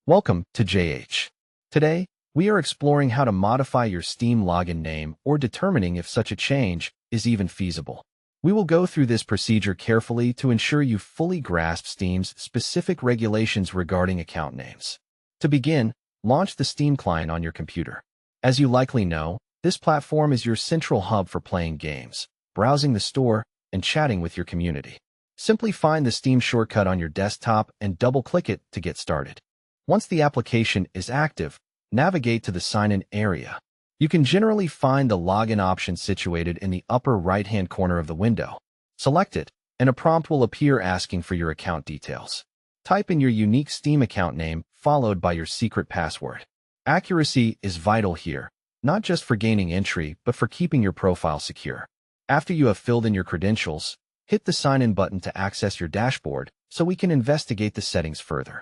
Welcome to JH. Today, we are exploring how to modify your Steam login name or determining if such a change is even feasible. We will go through this procedure carefully to ensure you fully grasp Steam's specific regulations regarding account names. To begin, launch the Steam client on your computer. As you likely know, this platform is your central hub for playing games, browsing the store, and chatting with your community. Simply find the Steam shortcut on your desktop and double-click it to get started. Once the application is active, navigate to the sign-in area. You can generally find the login option situated in the upper right-hand corner of the window. Select it, and a prompt will appear asking for your account details. Type in your unique Steam account name, followed by your secret password. Accuracy is vital here, not just for gaining entry, but for keeping your profile secure. After you have filled in your credentials, hit the sign-in button to access your dashboard so we can investigate the settings further.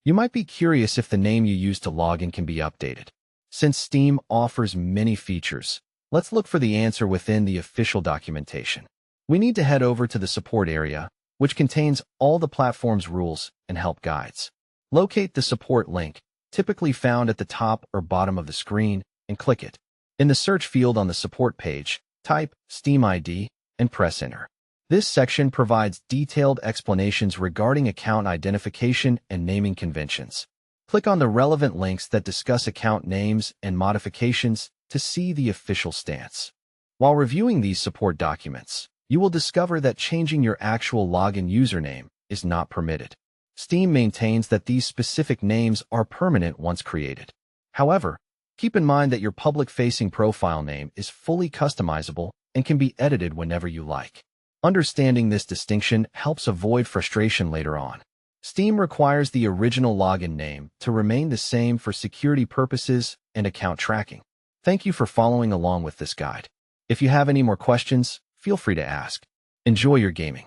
You might be curious if the name you use to log in can be updated. Since Steam offers many features, let's look for the answer within the official documentation. We need to head over to the support area, which contains all the platform's rules and help guides. Locate the support link, typically found at the top or bottom of the screen, and click it. In the search field on the support page, type Steam ID and press Enter. This section provides detailed explanations regarding account identification and naming conventions. Click on the relevant links that discuss account names and modifications to see the official stance. While reviewing these support documents, you will discover that changing your actual login username is not permitted. Steam maintains that these specific names are permanent once created. However, keep in mind that your public-facing profile name is fully customizable and can be edited whenever you like. Understanding this distinction helps avoid frustration later on. Steam requires the original login name to remain the same for security purposes and account tracking. Thank you for following along with this guide. If you have any more questions, feel free to ask. Enjoy your gaming.